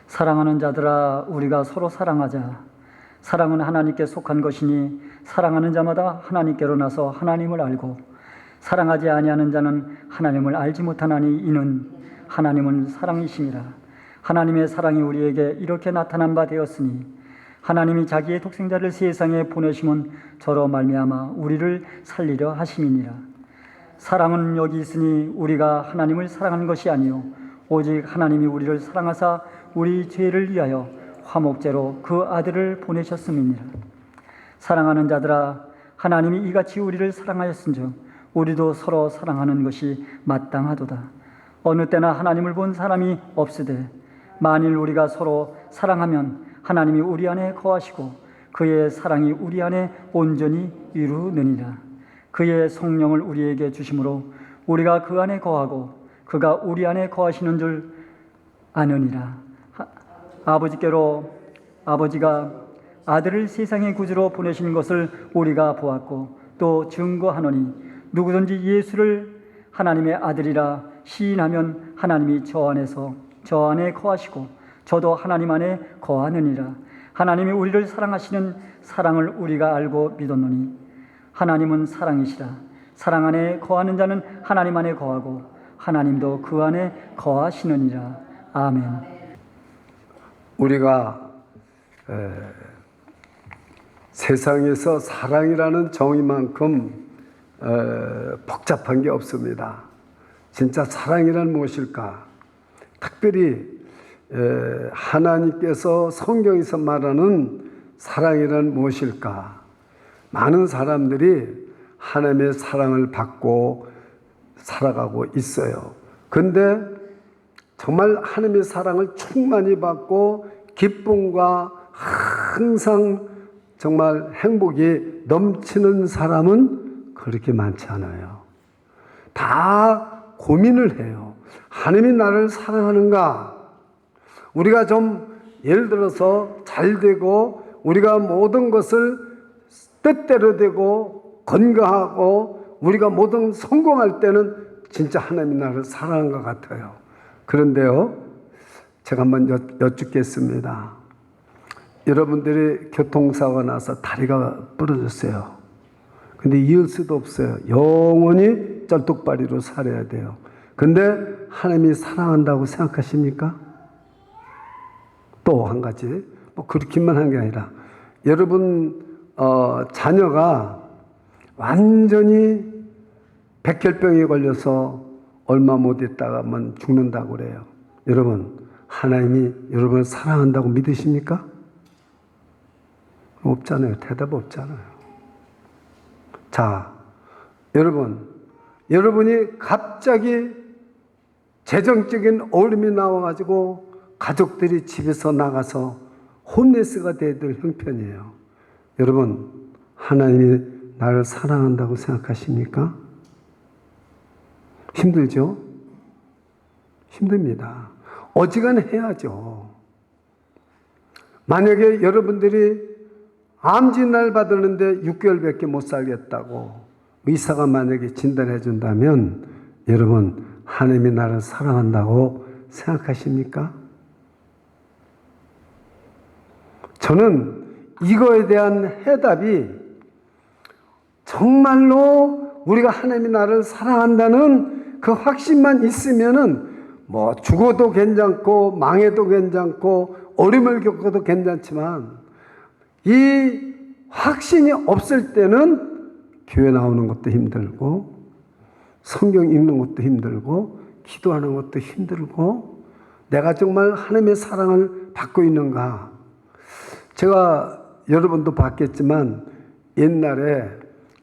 사랑하는 자들아, 우리가 서로 사랑하자. 사랑은 하나님께 속한 것이니 사랑하는 자마다 하나님께로 나서 하나님을 알고, 사랑하지 아니하는 자는 하나님을 알지 못하나니 이는 하나님은 사랑이심이라. 하나님의 사랑이 우리에게 이렇게 나타난 바 되었으니 하나님이 자기의 독생자를 세상에 보내심은 저로 말미암아 우리를 살리려 하심이니라. 사랑은 여기 있으니 우리가 하나님을 사랑한 것이 아니요 오직 하나님이 우리를 사랑하사 우리 죄를 위하여 화목제로 그 아들을 보내셨음이니라. 사랑하는 자들아, 하나님이 이같이 우리를 사랑하였은즉 우리도 서로 사랑하는 것이 마땅하도다. 어느 때나 하나님을 본 사람이 없으되 만일 우리가 서로 사랑하면 하나님이 우리 안에 거하시고 그의 사랑이 우리 안에 온전히 이루느니라. 그의 성령을 우리에게 주심으로 우리가 그 안에 거하고 그가 우리 안에 거하시는 줄 아느니라. 아버지가 아들을 세상의 구주로 보내신 것을 우리가 보았고 또 증거하노니 누구든지 예수를 하나님의 아들이라 시인하면 하나님이 저 안에 거하시고 저도 하나님 안에 거하느니라. 하나님이 우리를 사랑하시는 사랑을 우리가 알고 믿었노니 하나님은 사랑이시라. 사랑 안에 거하는 자는 하나님 안에 거하고 하나님도 그 안에 거하시느니라. 아멘. 우리가 세상에서 사랑이라는 정의만큼 복잡한 게 없습니다. 진짜 사랑이란 무엇일까? 특별히 하나님께서 성경에서 말하는 사랑이란 무엇일까? 많은 사람들이 하나님의 사랑을 받고 살아가고 있어요. 근데 정말 하나님의 사랑을 충만히 받고 기쁨과 항상 정말 행복이 넘치는 사람은 그렇게 많지 않아요. 다 고민을 해요. 하나님이 나를 사랑하는가? 우리가 좀 예를 들어서 잘 되고 우리가 모든 것을 뜻대로 되고 건강하고 우리가 모든 성공할 때는 진짜 하나님이 나를 사랑하는 것 같아요. 그런데요, 제가 한번 여쭙겠습니다. 여러분들이 교통사고가 나서 다리가 부러졌어요. 근데 이을 수도 없어요. 영원히 쩔뚝발이로 살아야 돼요. 근데 하나님이 사랑한다고 생각하십니까? 또 한 가지, 그렇게만 한 게 아니라 여러분 자녀가 완전히 백혈병에 걸려서 얼마 못 있다가만 죽는다고 그래요. 여러분, 하나님이 여러분을 사랑한다고 믿으십니까? 없잖아요. 대답 없잖아요. 자, 여러분이 갑자기 재정적인 어려움이 나와가지고 가족들이 집에서 나가서 홈레스가 돼야 될 형편이에요. 여러분, 하나님이 나를 사랑한다고 생각하십니까? 힘들죠? 힘듭니다. 어지간해야죠. 만약에 여러분들이 암진단을 받았는데 6개월밖에 못 살겠다고 의사가 만약에 진단해 준다면 여러분, 하나님이 나를 사랑한다고 생각하십니까? 저는 이거에 대한 해답이 정말로 우리가 하나님이 나를 사랑한다는 그 확신만 있으면은 뭐 죽어도 괜찮고 망해도 괜찮고 어려움을 겪어도 괜찮지만 이 확신이 없을 때는 교회 나오는 것도 힘들고 성경 읽는 것도 힘들고 기도하는 것도 힘들고 내가 정말 하나님의 사랑을 받고 있는가? 제가 여러분도 봤겠지만 옛날에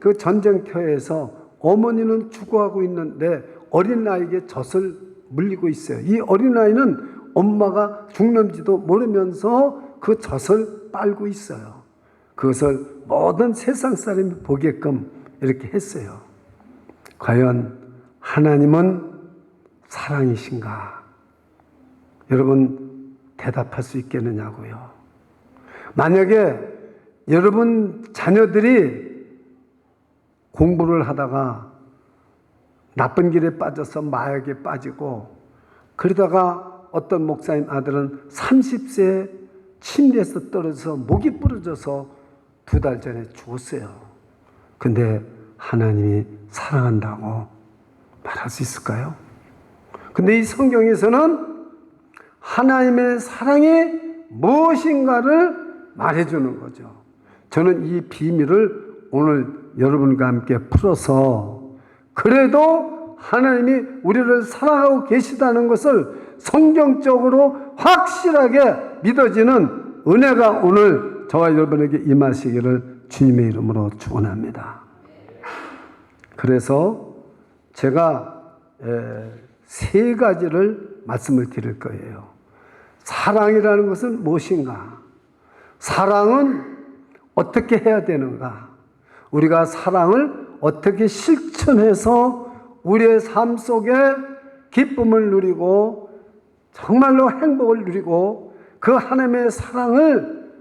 그 전쟁터에서 어머니는 죽어가고 있는데 어린아이에게 젖을 물리고 있어요. 이 어린아이는 엄마가 죽는지도 모르면서 그 젖을 빨고 있어요. 그것을 모든 세상 사람이 보게끔 이렇게 했어요. 과연 하나님은 사랑이신가? 여러분 대답할 수 있겠느냐고요. 만약에 여러분 자녀들이 공부를 하다가 나쁜 길에 빠져서 마약에 빠지고 그러다가 어떤 목사님 아들은 30세에 침대에서 떨어져서 목이 부러져서 2달 전에 죽었어요. 근데 하나님이 사랑한다고 말할 수 있을까요? 근데 이 성경에서는 하나님의 사랑이 무엇인가를 말해주는 거죠. 저는 이 비밀을 오늘 여러분과 함께 풀어서 그래도 하나님이 우리를 사랑하고 계시다는 것을 성경적으로 확실하게 믿어지는 은혜가 오늘 저와 여러분에게 임하시기를 주님의 이름으로 축원합니다. 그래서 제가 3가지를 말씀을 드릴 거예요. 사랑이라는 것은 무엇인가? 사랑은 어떻게 해야 되는가? 우리가 사랑을 어떻게 실천해서 우리의 삶 속에 기쁨을 누리고 정말로 행복을 누리고 그 하나님의 사랑을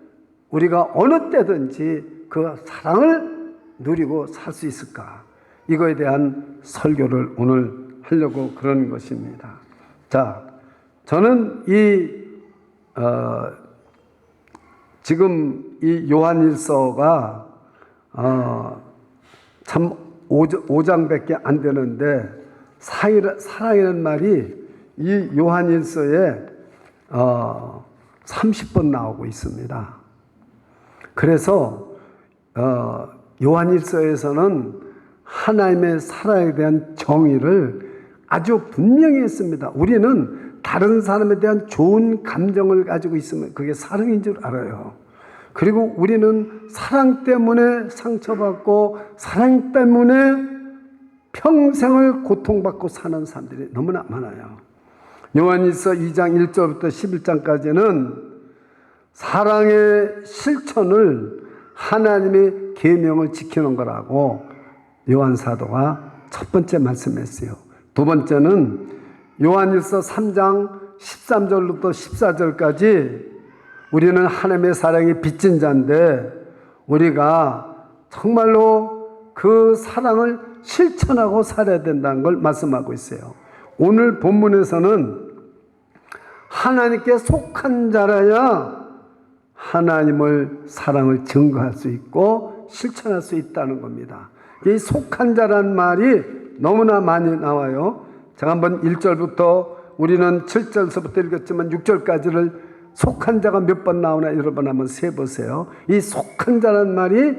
우리가 어느 때든지 그 사랑을 누리고 살 수 있을까? 이거에 대한 설교를 오늘 하려고 그런 것입니다. 자, 저는 지금 이 요한일서가 참 5장밖에 안 되는데 사랑이라는 말이 이 요한일서에 30번 나오고 있습니다. 그래서 요한일서에서는 하나님의 사랑에 대한 정의를 아주 분명히 했습니다. 우리는 다른 사람에 대한 좋은 감정을 가지고 있으면 그게 사랑인 줄 알아요. 그리고 우리는 사랑 때문에 상처받고 사랑 때문에 평생을 고통받고 사는 사람들이 너무나 많아요. 요한일서 2장 1절부터 11장까지는 사랑의 실천을 하나님의 계명을 지키는 거라고 요한 사도가 첫 번째 말씀했어요. 두 번째는 요한일서 3장 13절부터 14절까지 우리는 하나님의 사랑이 빚진 자인데 우리가 정말로 그 사랑을 실천하고 살아야 된다는 걸 말씀하고 있어요. 오늘 본문에서는 하나님께 속한 자라야 하나님을 사랑을 증거할 수 있고 실천할 수 있다는 겁니다. 이 속한 자란 말이 너무나 많이 나와요. 제가 한번 1절부터 우리는 7절서부터 읽었지만 6절까지를 속한 자가 몇 번 나오나 여러분 한번 세보세요. 이 속한 자란 말이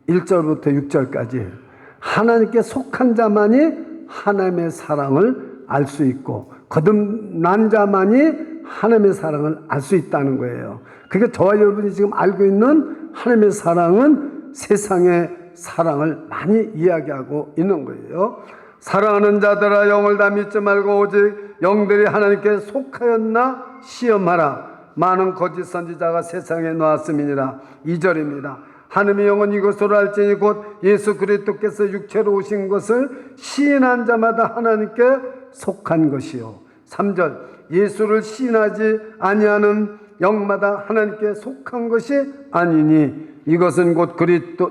1절부터 6절까지 하나님께 속한 자만이 하나님의 사랑을 알 수 있고 거듭난 자만이 하나님의 사랑을 알 수 있다는 거예요. 그러니까 저와 여러분이 지금 알고 있는 하나님의 사랑은 세상의 사랑을 많이 이야기하고 있는 거예요. 사랑하는 자들아 영을 다 믿지 말고 오직 영들이 하나님께 속하였나 시험하라. 많은 거짓 선지자가 세상에 나왔음이니라. 2절입니다. 하나님의 영은 이것으로 알지니 곧 예수 그리스도께서 육체로 오신 것을 시인한 자마다 하나님께 속한 것이요. 3절 예수를 시인하지 아니하는 영마다 하나님께 속한 것이 아니니 이것은 곧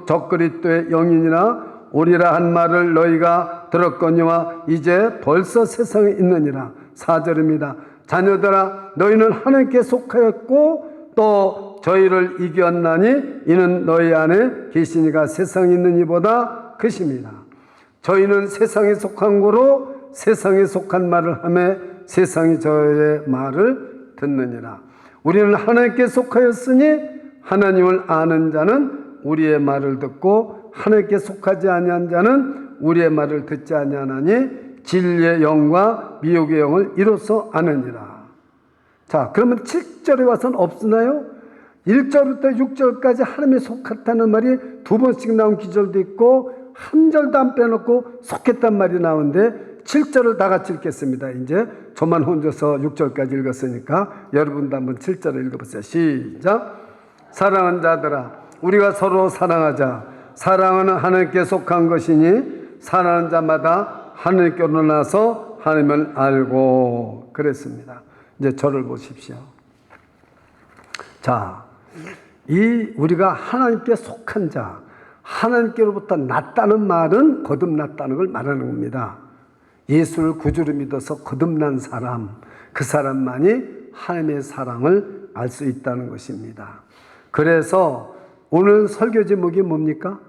적그리스도의 영이니라 오리라 한 말을 너희가 들었거니와 이제 벌써 세상에 있느니라. 4절입니다. 자녀들아 너희는 하나님께 속하였고 또 저희를 이겼나니 이는 너희 안에 계시니가 세상에 있는 이보다 크십니다. 저희는 세상에 속한 거로 세상에 속한 말을 하며 세상이 저의 말을 듣느니라. 우리는 하나님께 속하였으니 하나님을 아는 자는 우리의 말을 듣고 하나님께 속하지 아니한 자는 우리의 말을 듣지 아니하나니 진리의 영과 미혹의 영을 이로써 아느니라. 자, 그러면 7절에 와서는 없으나요? 1절부터 6절까지 하나님에 속했다는 말이 2번씩 나온 기절도 있고 한 절도 안 빼놓고 속했단 말이 나오는데 7절을 다 같이 읽겠습니다. 이제 저만 혼자서 6절까지 읽었으니까 여러분도 한번 7절을 읽어보세요. 시작. 사랑하는 자들아 우리가 서로 사랑하자. 사랑은 하나님께 속한 것이니 사랑하는 자마다 하나님께로 나서 하나님을 알고 그랬습니다. 이제 저를 보십시오. 자, 이 우리가 하나님께 속한 자, 하나님께로부터 났다는 말은 거듭났다는 걸 말하는 겁니다. 예수를 구주로 믿어서 거듭난 사람, 그 사람만이 하나님의 사랑을 알 수 있다는 것입니다. 그래서 오늘 설교 제목이 뭡니까?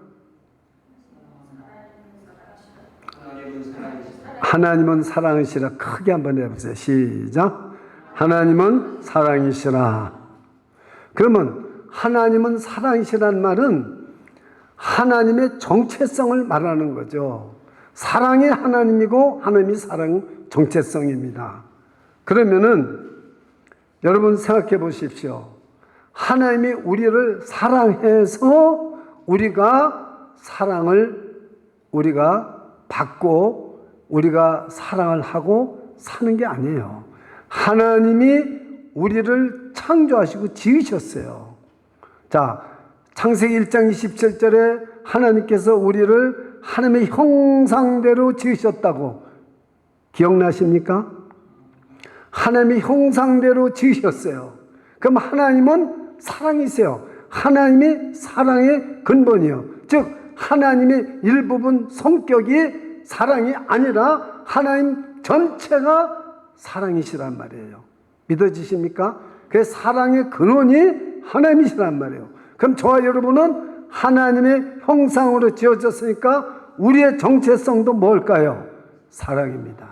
하나님은 사랑이시라. 크게 한번 해보세요. 시작. 하나님은 사랑이시라. 그러면 하나님은 사랑이시란 말은 하나님의 정체성을 말하는 거죠. 사랑이 하나님이고 하나님이 사랑 정체성입니다. 그러면은 여러분 생각해 보십시오. 하나님이 우리를 사랑해서 우리가 받고 우리가 사랑을 하고 사는 게 아니에요. 하나님이 우리를 창조하시고 지으셨어요. 자, 창세기 1장 27절에 하나님께서 우리를 하나님의 형상대로 지으셨다고 기억나십니까? 하나님의 형상대로 지으셨어요. 그럼 하나님은 사랑이세요. 하나님이 사랑의 근본이요. 즉 하나님의 일부분 성격이 사랑이 아니라 하나님 전체가 사랑이시란 말이에요. 믿어지십니까? 그 사랑의 근원이 하나님이시란 말이에요. 그럼 저와 여러분은 하나님의 형상으로 지어졌으니까 우리의 정체성도 뭘까요? 사랑입니다.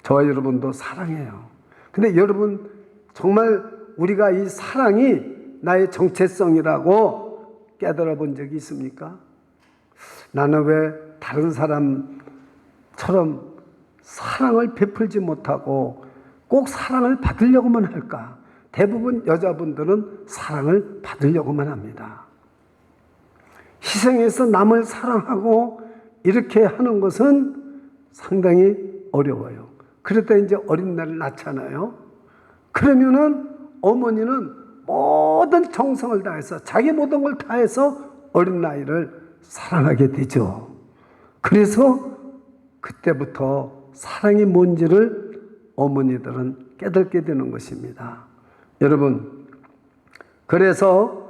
저와 여러분도 사랑해요. 근데 여러분 정말 우리가 이 사랑이 나의 정체성이라고 깨달아 본 적이 있습니까? 나는 왜 다른 사람처럼 사랑을 베풀지 못하고 꼭 사랑을 받으려고만 할까? 대부분 여자분들은 사랑을 받으려고만 합니다. 희생해서 남을 사랑하고 이렇게 하는 것은 상당히 어려워요. 그러다 이제 어린 날을 낳잖아요. 그러면은 어머니는 모든 정성을 다해서 자기 모든 걸 다해서 어린 나이를 사랑하게 되죠. 그래서 그때부터 사랑이 뭔지를 어머니들은 깨닫게 되는 것입니다. 여러분, 그래서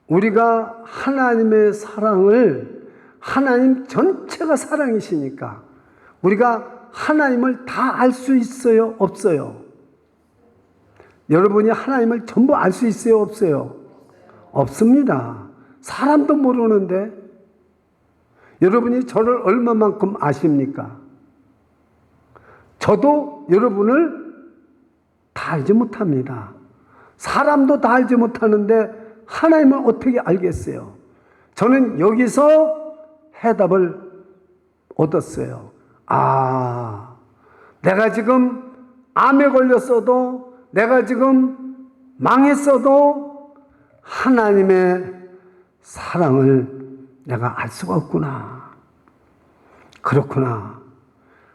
우리가 하나님의 사랑을 하나님 전체가 사랑이시니까 우리가 하나님을 다 알 수 있어요? 없어요? 여러분이 하나님을 전부 알 수 있어요? 없어요? 없습니다. 사람도 모르는데 여러분이 저를 얼마만큼 아십니까? 저도 여러분을 다 알지 못합니다. 사람도 다 알지 못하는데 하나님을 어떻게 알겠어요? 저는 여기서 해답을 얻었어요. 아, 내가 지금 암에 걸렸어도 내가 지금 망했어도 하나님의 사랑을 내가 알 수가 없구나. 그렇구나.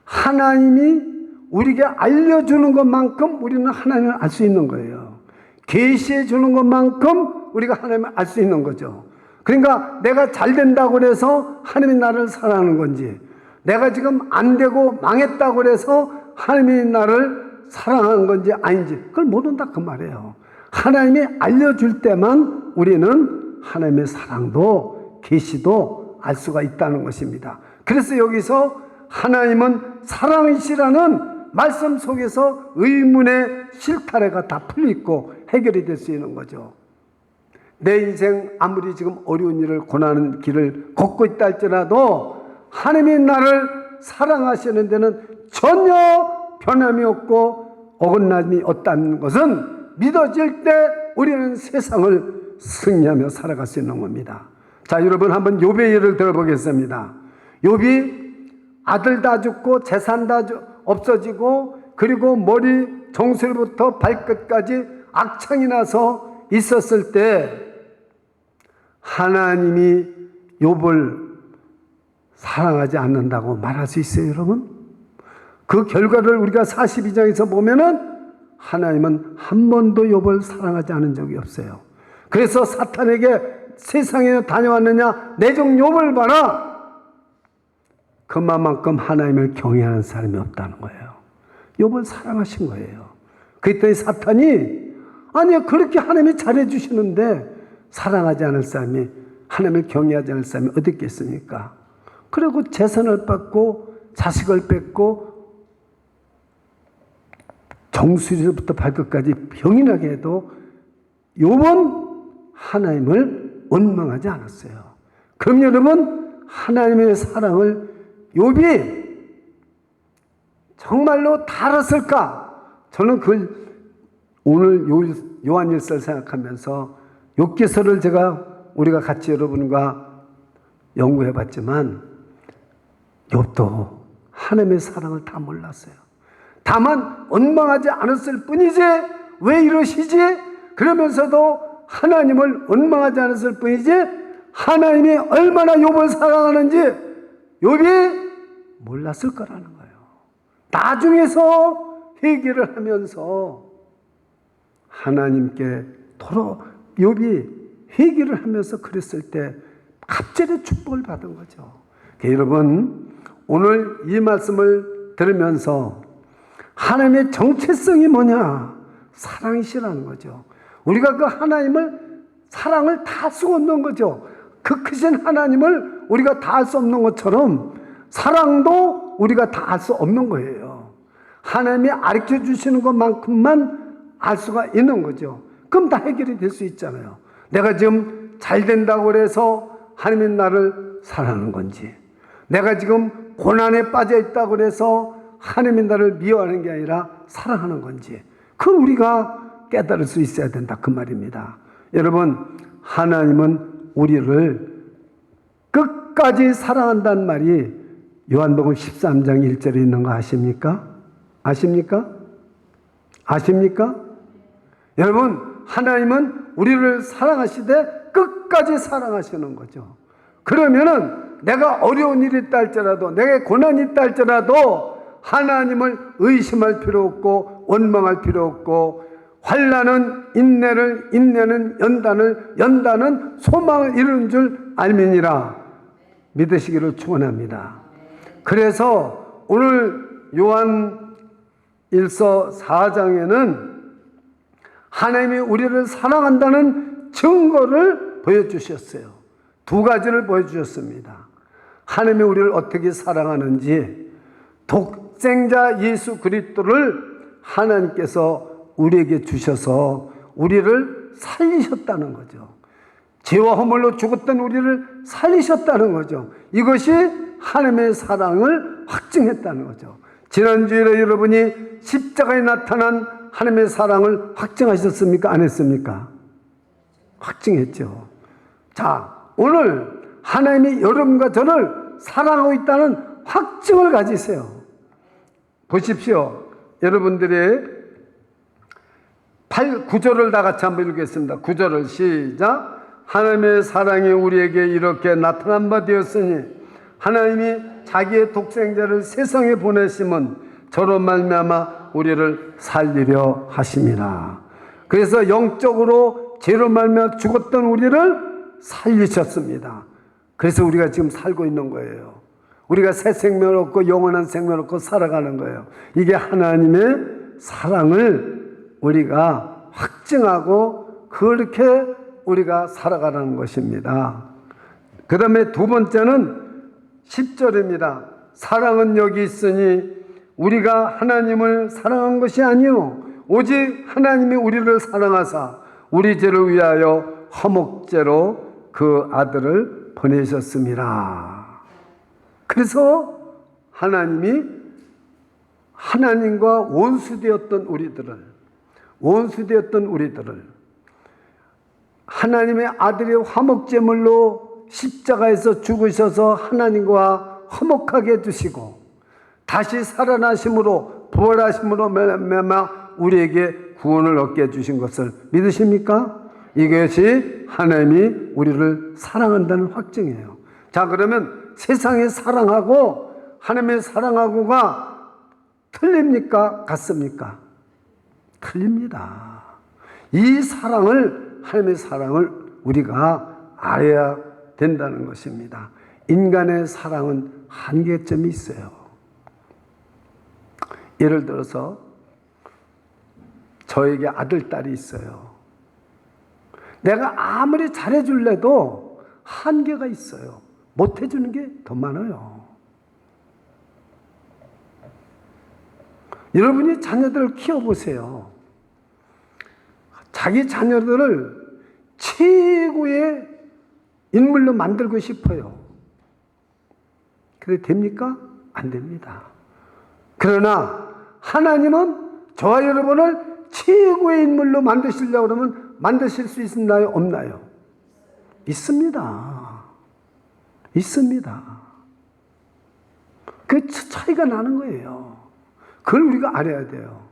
하나님이 우리에게 알려주는 것만큼 우리는 하나님을 알 수 있는 거예요. 계시해 주는 것만큼 우리가 하나님을 알 수 있는 거죠. 그러니까 내가 잘 된다고 해서 하나님이 나를 사랑하는 건지, 내가 지금 안 되고 망했다고 해서 하나님이 나를 사랑하는 건지 아닌지 그걸 모른다 그 말이에요. 하나님이 알려줄 때만 우리는 하나님의 사랑도 계시도 알 수가 있다는 것입니다. 그래서 여기서 하나님은 사랑이시라는 말씀 속에서 의문의 실타래가 다 풀리고 해결이 될 수 있는 거죠. 내 인생 아무리 지금 어려운 일을 고난하는 길을 걷고 있다 할지라도 하나님이 나를 사랑하시는 데는 전혀 변함이 없고 어긋남이 없다는 것은 믿어질 때 우리는 세상을 승리하며 살아갈 수 있는 겁니다. 자, 여러분 한번 욥의 예를 들어보겠습니다. 욥이 아들 다 죽고 재산 다 없어지고 그리고 머리 정수리부터 발끝까지 악창이 나서 있었을 때 하나님이 욥을 사랑하지 않는다고 말할 수 있어요, 여러분? 그 결과를 우리가 42장에서 보면은 하나님은 한 번도 욥을 사랑하지 않은 적이 없어요. 그래서 사탄에게 세상에 다녀왔느냐? 내 종 욥을 봐라! 그만큼 하나님을 경외하는 사람이 없다는 거예요. 욥을 사랑하신 거예요. 그랬더니 사탄이 아니 그렇게 하나님이 잘해주시는데 사랑하지 않을 사람이 하나님을 경외하지 않을 사람이 어디 있겠습니까? 그리고 재산을 뺏고 자식을 뺏고 정수리부터 발끝까지 병이 나게 해도 욥은 하나님을 원망하지 않았어요. 그럼 여러분, 하나님의 사랑을 욥이 정말로 다 알았을까? 저는 그걸 오늘 요한일서를 생각하면서 욥기서를 우리가 같이 여러분과 연구해 봤지만 욥도 하나님의 사랑을 다 몰랐어요. 다만 원망하지 않았을 뿐이지 왜 이러시지? 그러면서도 하나님을 원망하지 않았을 뿐이지 하나님이 얼마나 욥을 사랑하는지 욥이 몰랐을 거라는 거예요. 나중에서 회개를 하면서 하나님께 욥이 회개를 하면서 그랬을 때 갑절의 축복을 받은 거죠. 여러분, 오늘 이 말씀을 들으면서 하나님의 정체성이 뭐냐? 사랑이시라는 거죠. 우리가 그 하나님을 사랑을 다 할 수가 없는 거죠. 그 크신 하나님을 우리가 다 할 수 없는 것처럼 사랑도 우리가 다 할 수 없는 거예요. 하나님이 가르쳐 주시는 것만큼만 알 수가 있는 거죠. 그럼 다 해결이 될 수 있잖아요. 내가 지금 잘 된다고 해서 하나님이 나를 사랑하는 건지, 내가 지금 고난에 빠져 있다고 해서 하나님이 나를 미워하는 게 아니라 사랑하는 건지, 그걸 우리가 깨달을 수 있어야 된다, 그 말입니다. 여러분, 하나님은 우리를 끝까지 사랑한다는 말이 요한복음 13장 1절에 있는 거 아십니까? 아십니까? 아십니까? 여러분, 하나님은 우리를 사랑하시되 끝까지 사랑하시는 거죠. 그러면은 내가 어려운 일이 있다 할지라도, 내게 고난이 있다 할지라도 하나님을 의심할 필요 없고 원망할 필요 없고, 환난은 인내를, 인내는 연단은 소망을 이루는 줄 알미니라 믿으시기를 축원합니다. 그래서 오늘 요한 1서 4장에는 하나님이 우리를 사랑한다는 증거를 보여주셨어요. 두 가지를 보여주셨습니다. 하나님이 우리를 어떻게 사랑하는지, 독생자 예수 그리스도를 하나님께서 우리에게 주셔서 우리를 살리셨다는 거죠. 죄와 허물로 죽었던 우리를 살리셨다는 거죠. 이것이 하나님의 사랑을 확증했다는 거죠. 지난주에 여러분이 십자가에 나타난 하나님의 사랑을 확증하셨습니까? 안 했습니까? 확증했죠. 자, 오늘 하나님이 여러분과 저를 사랑하고 있다는 확증을 가지세요. 보십시오. 여러분들의 9절을 다 같이 한번 읽겠습니다. 9절을 시작. 하나님의 사랑이 우리에게 이렇게 나타난 바 되었으니 하나님이 자기의 독생자를 세상에 보내심은 저로 말미암아 우리를 살리려 하심이라. 그래서 영적으로 죄로 말미암아 죽었던 우리를 살리셨습니다. 그래서 우리가 지금 살고 있는 거예요. 우리가 새 생명을 얻고 영원한 생명을 얻고 살아가는 거예요. 이게 하나님의 사랑을 우리가 확증하고 그렇게 우리가 살아가는 것입니다. 그 다음에 두 번째는 10절입니다. 사랑은 여기 있으니 우리가 하나님을 사랑한 것이 아니요 오직 하나님이 우리를 사랑하사 우리 죄를 위하여 화목제로 그 아들을 보내셨습니다. 그래서 하나님이 하나님과 원수되었던 우리들을 하나님의 아들의 화목제물로 십자가에서 죽으셔서 하나님과 화목하게 해주시고 다시 살아나심으로 부활하심으로 말미암아 우리에게 구원을 얻게 해주신 것을 믿으십니까? 이것이 하나님이 우리를 사랑한다는 확증이에요. 자, 그러면 세상의 사랑하고 하나님의 사랑하고가 틀립니까? 같습니까? 틀립니다. 이 사랑을, 하나님의 사랑을 우리가 알아야 된다는 것입니다. 인간의 사랑은 한계점이 있어요. 예를 들어서 저에게 아들, 딸이 있어요. 내가 아무리 잘해줄래도 한계가 있어요. 못해주는 게 더 많아요. 여러분이 자녀들을 키워보세요. 자기 자녀들을 최고의 인물로 만들고 싶어요. 그래 됩니까? 안 됩니다. 그러나 하나님은 저와 여러분을 최고의 인물로 만드시려고 그러면 만드실 수 있나요? 없나요? 있습니다. 있습니다. 그 차이가 나는 거예요. 그걸 우리가 알아야 돼요.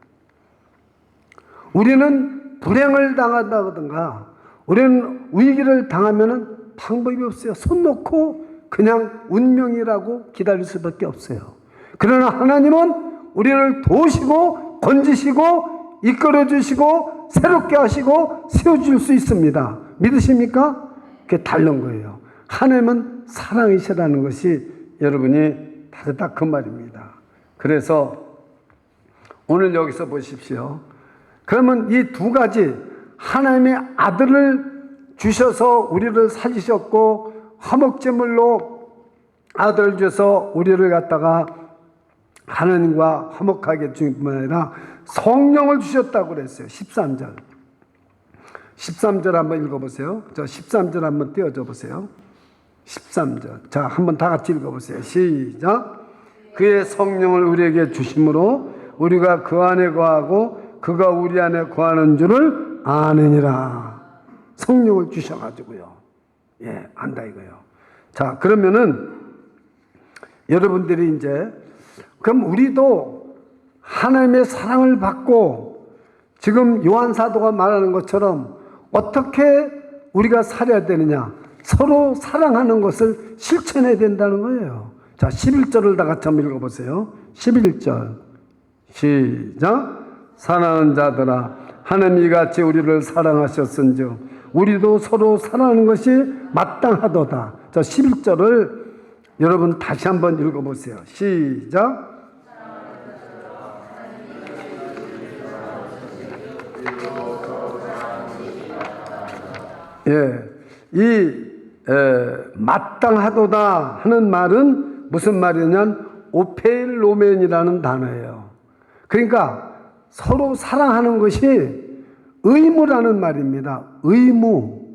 우리는 불행을 당한다든가 우리는 위기를 당하면 방법이 없어요. 손 놓고 그냥 운명이라고 기다릴 수밖에 없어요. 그러나 하나님은 우리를 도우시고 건지시고 이끌어 주시고 새롭게 하시고 세워줄 수 있습니다. 믿으십니까? 그게 다른 거예요. 하나님은 사랑이시라는 것이 여러분이 다르다 그 말입니다. 그래서 오늘 여기서 보십시오. 그러면 이 두 가지 하나님의 아들을 주셔서 우리를 살리셨고 화목제물로 아들을 주셔서 우리를 갖다가 하나님과 화목하게 주신 뿐만 아니라 성령을 주셨다고 그랬어요. 13절. 13절 한번 읽어보세요. 저 13절 한번 띄워줘 보세요. 13절. 자, 한번 다 같이 읽어보세요. 시작. 그의 성령을 우리에게 주심으로 우리가 그 안에 거하고 그가 우리 안에 거하는 줄을 아느니라. 성령을 주셔가지고요. 예, 안다 이거요. 자, 그러면은 여러분들이 이제 그럼 우리도 하나님의 사랑을 받고 지금 요한 사도가 말하는 것처럼 어떻게 우리가 살아야 되느냐? 서로 사랑하는 것을 실천해야 된다는 거예요. 자, 11절을 다 같이 한번 읽어보세요. 11절. 시작. 사랑하는 자들아, 하나님이 같이 우리를 사랑하셨은즉 우리도 서로 사랑하는 것이 마땅하도다. 자, 11절을 여러분 다시 한번 읽어보세요. 시작. 예, 마땅하도다 하는 말은 무슨 말이냐면 오페일로멘이라는 단어예요. 그러니까 서로 사랑하는 것이 의무라는 말입니다. 의무.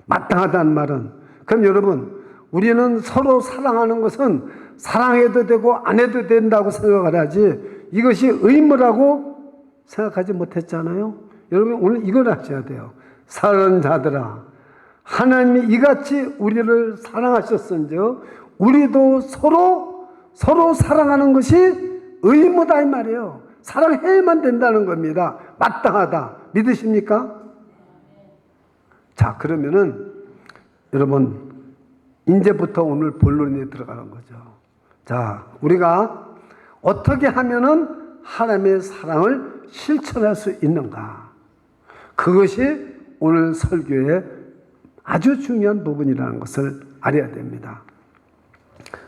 마땅하다는 말은. 그럼 여러분, 우리는 서로 사랑하는 것은 사랑해도 되고 안 해도 된다고 생각을 하지 이것이 의무라고 생각하지 못했잖아요. 여러분 오늘 이걸 하셔야 돼요. 사랑하는 자들아, 하나님이 이같이 우리를 사랑하셨은즉 우리도 서로 사랑하는 것이 의무다 이 말이에요. 사랑해야만 된다는 겁니다. 마땅하다. 믿으십니까? 자, 그러면은 여러분 이제부터 오늘 본론에 들어가는 거죠. 자, 우리가 어떻게 하면은 하나님의 사랑을 실천할 수 있는가? 그것이 오늘 설교의 아주 중요한 부분이라는 것을 알아야 됩니다.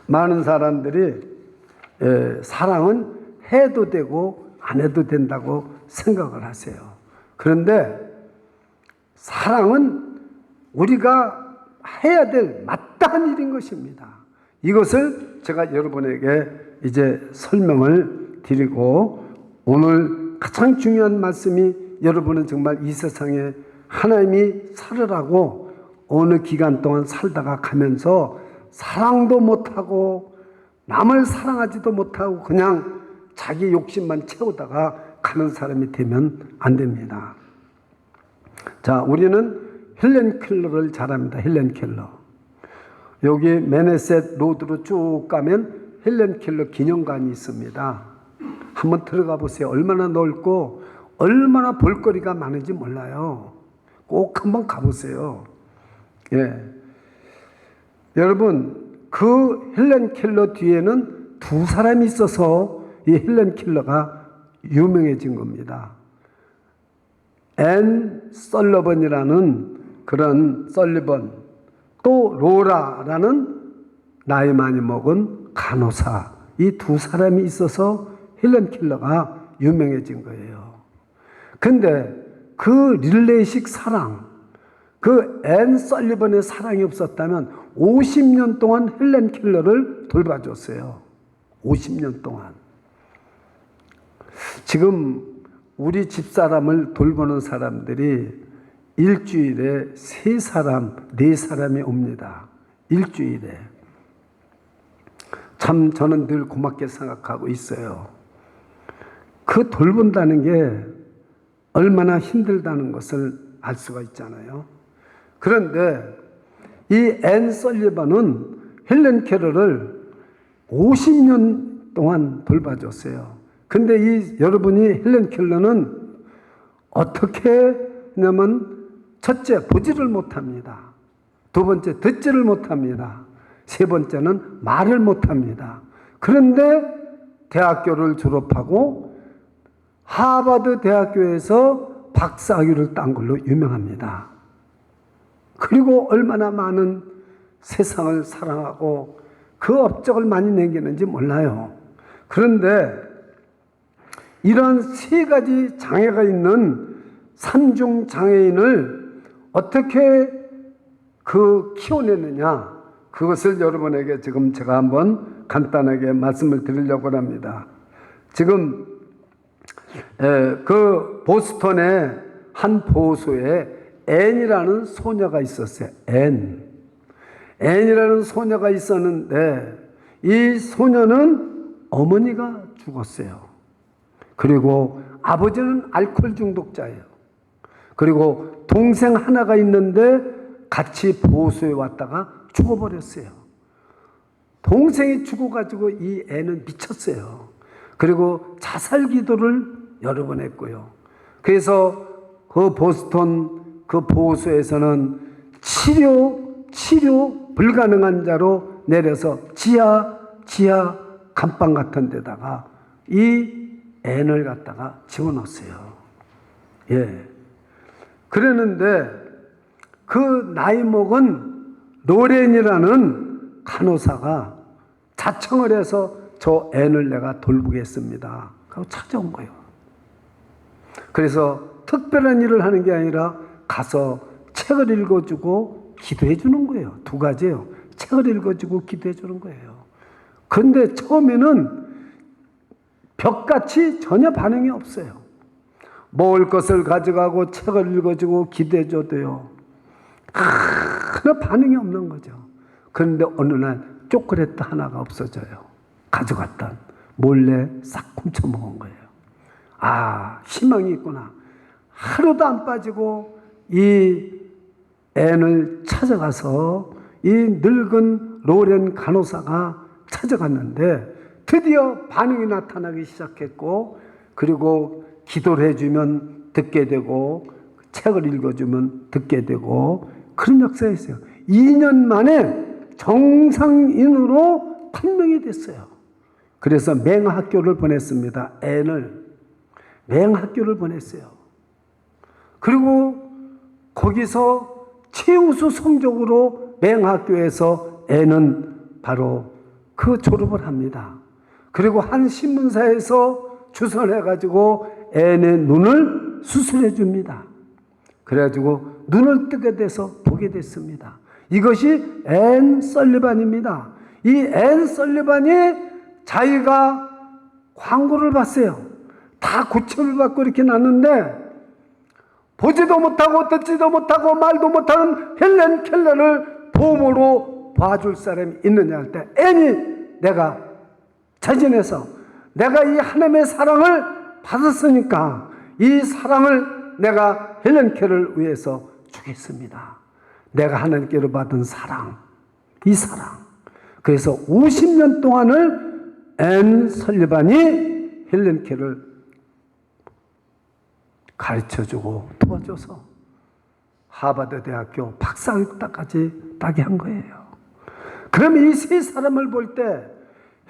많은 사람들이 사랑은 해도 되고 안 해도 된다고 생각을 하세요. 그런데 사랑은 우리가 해야 될 마땅한 일인 것입니다. 이것을 제가 여러분에게 이제 설명을 드리고 오늘 가장 중요한 말씀이 여러분은 정말 이 세상에 하나님이 살으라고 어느 기간 동안 살다가 가면서 사랑도 못하고 남을 사랑하지도 못하고 그냥 자기 욕심만 채우다가 가는 사람이 되면 안 됩니다. 자, 우리는 헬렌 켈러를 잘 압니다. 헬렌 켈러. 여기 매네셋 로드로 쭉 가면 헬렌 켈러 기념관이 있습니다. 한번 들어가 보세요. 얼마나 넓고 얼마나 볼거리가 많은지 몰라요. 꼭 한번 가보세요. 예. 여러분, 그 헬렌 켈러 뒤에는 두 사람이 있어서 이 헬렌 켈러가 유명해진 겁니다. 앤 설리번이라는 그런 설리번, 또 로라라는 나이 많이 먹은 간호사, 이 두 사람이 있어서 헬렌 켈러가 유명해진 거예요. 근데 그 릴레이식 사랑, 그 앤 설리번의 사랑이 없었다면 50년 동안 헬렌 켈러를 돌봐줬어요. 50년 동안. 지금 우리 집사람을 돌보는 사람들이 일주일에 3사람, 4사람이 옵니다. 일주일에. 참 저는 늘 고맙게 생각하고 있어요. 그 돌본다는 게 얼마나 힘들다는 것을 알 수가 있잖아요. 그런데 이 앤 설리반은 헬렌 케러를 50년 동안 돌봐줬어요. 근데 이 여러분이 헬렌 켈러는 어떻게 하냐면 첫째 보지를 못합니다. 두 번째 듣지를 못합니다. 세 번째는 말을 못합니다. 그런데 대학교를 졸업하고 하버드 대학교에서 박사학위를 딴 걸로 유명합니다. 그리고 얼마나 많은 세상을 사랑하고 그 업적을 많이 남기는지 몰라요. 그런데 이런 3가지 장애가 있는 3중 장애인을 어떻게 키워내느냐, 그것을 여러분에게 지금 제가 한번 간단하게 말씀을 드리려고 합니다. 지금 그 보스턴의 한 보호소에 앤이라는 소녀가 있었어요. 앤이라는 소녀가 있었는데 이 소녀는 어머니가 죽었어요. 그리고 아버지는 알코올 중독자예요. 그리고 동생 하나가 있는데 같이 보호소에 왔다가 죽어버렸어요. 동생이 죽어가지고 이 애는 미쳤어요. 그리고 자살 기도를 여러 번 했고요. 그래서 그 보스턴 그 보호소에서는 치료 불가능한 자로 내려서 지하 감방 같은 데다가 이 앤을 갖다가 집어넣었어요. 예. 그랬는데 그 나이 먹은 로렌이라는 간호사가 자청을 해서 저 앤을 내가 돌보겠습니다 하고 찾아온 거예요. 그래서 특별한 일을 하는 게 아니라 가서 책을 읽어주고 기도해 주는 거예요. 2가지예요. 책을 읽어주고 기도해 주는 거예요. 그런데 처음에는 벽같이 전혀 반응이 없어요. 먹을 것을 가져가고 책을 읽어주고 기도해 줘도요, 하나 반응이 없는 거죠. 그런데 어느 날 초콜릿 하나가 없어져요. 가져갔던 몰래 싹 훔쳐 먹은 거예요. 아, 희망이 있구나. 하루도 안 빠지고 이 앤을 찾아가서 이 늙은 로렌 간호사가 찾아갔는데 드디어 반응이 나타나기 시작했고, 그리고 기도를 해주면 듣게 되고 책을 읽어주면 듣게 되고 그런 역사가 있어요. 2년 만에 정상인으로 판명이 됐어요. 그래서 맹학교를 보냈습니다. 앤을 맹학교를 보냈어요. 그리고 거기서 최우수 성적으로 맹학교에서 앤은 바로 그 졸업을 합니다. 그리고 한 신문사에서 주선해가지고 앤의 눈을 수술해 줍니다. 그래가지고 눈을 뜨게 돼서 보게 됐습니다. 이것이 앤 설리반입니다. 이 앤 설리반이 자기가 광고를 봤어요. 다 고침을 받고 이렇게 났는데 보지도 못하고 듣지도 못하고 말도 못하는 헬렌 켈러를 보험으로 봐줄 사람이 있느냐 할 때 앤이 내가 자진해서 내가 이 하나님의 사랑을 받았으니까 이 사랑을 내가 헬렌 켈러를 위해서 주겠습니다. 내가 하나님께로 받은 사랑, 이 사랑. 그래서 50년 동안을 앤 설리반이 헬렌 켈러를 가르쳐주고 도와줘서 하버드 대학교 박사학위까지 따게 한 거예요. 그럼 이 3사람을 볼 때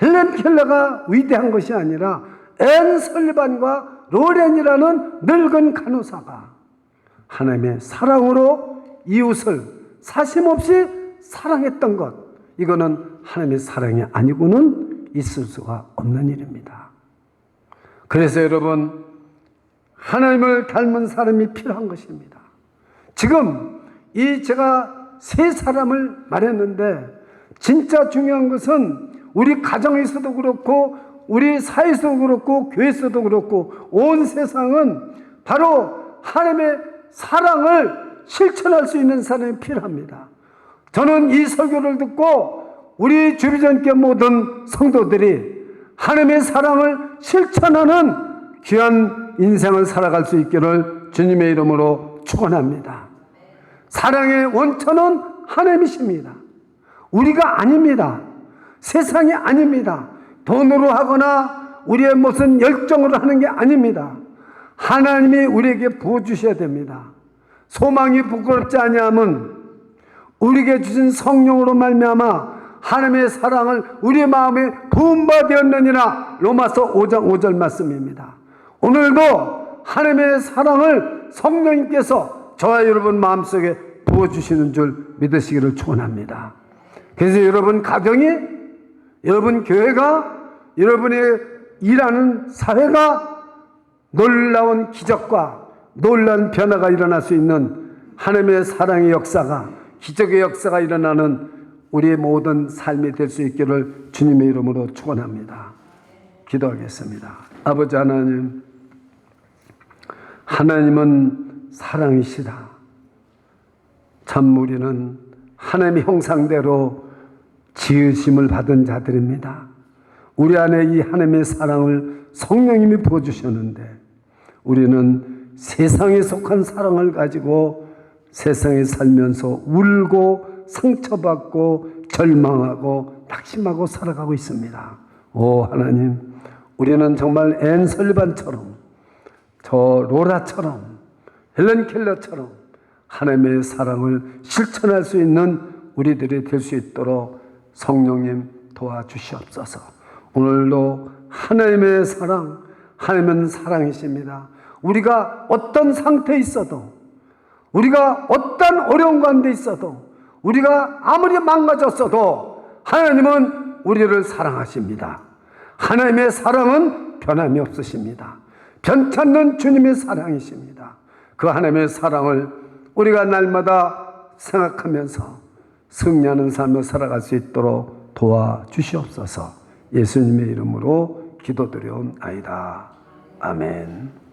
헬렌 켈러가 위대한 것이 아니라 앤 설리반과 로렌이라는 늙은 간호사가 하나님의 사랑으로 이웃을 사심없이 사랑했던 것, 이거는 하나님의 사랑이 아니고는 있을 수가 없는 일입니다. 그래서 여러분, 하나님을 닮은 사람이 필요한 것입니다. 지금 이 제가 3사람을 말했는데 진짜 중요한 것은 우리 가정에서도 그렇고 우리 사회에서도 그렇고 교회에서도 그렇고 온 세상은 바로 하나님의 사랑을 실천할 수 있는 사람이 필요합니다. 저는 이 설교를 듣고 우리 주비전교 모든 성도들이 하나님의 사랑을 실천하는 귀한 인생을 살아갈 수 있기를 주님의 이름으로 축원합니다. 사랑의 원천은 하나님이십니다. 우리가 아닙니다. 세상이 아닙니다. 돈으로 하거나 우리의 무슨 열정으로 하는 게 아닙니다. 하나님이 우리에게 부어주셔야 됩니다. 소망이 부끄럽지 아니함은 우리에게 주신 성령으로 말미암아 하나님의 사랑을 우리의 마음에 부은 바 되었느니라. 로마서 5장 5절 말씀입니다. 오늘도 하나님의 사랑을 성령님께서 저와 여러분 마음속에 부어주시는 줄 믿으시기를 축원합니다. 그래서 여러분 가정이, 여러분 교회가, 여러분의 일하는 사회가 놀라운 기적과 놀라운 변화가 일어날 수 있는 하나님의 사랑의 역사가, 기적의 역사가 일어나는 우리의 모든 삶이 될 수 있기를 주님의 이름으로 축원합니다. 기도하겠습니다. 아버지 하나님, 하나님은 사랑이시다. 참 우리는 하나님의 형상대로 지으심을 받은 자들입니다. 우리 안에 이 하나님의 사랑을 성령님이 부어주셨는데 우리는 세상에 속한 사랑을 가지고 세상에 살면서 울고 상처받고 절망하고 낙심하고 살아가고 있습니다. 오 하나님, 우리는 정말 앤 설반처럼, 저 로라처럼, 헬렌 켈러처럼 하나님의 사랑을 실천할 수 있는 우리들이 될 수 있도록 성령님 도와주시옵소서. 오늘도 하나님의 사랑, 하나님은 사랑이십니다. 우리가 어떤 상태에 있어도, 우리가 어떤 어려운 가운데 있어도, 우리가 아무리 망가졌어도 하나님은 우리를 사랑하십니다. 하나님의 사랑은 변함이 없으십니다. 변찮는 주님의 사랑이십니다. 그 하나님의 사랑을 우리가 날마다 생각하면서 승리하는 삶을 살아갈 수 있도록 도와주시옵소서. 예수님의 이름으로 기도드려옵나이다. 아멘.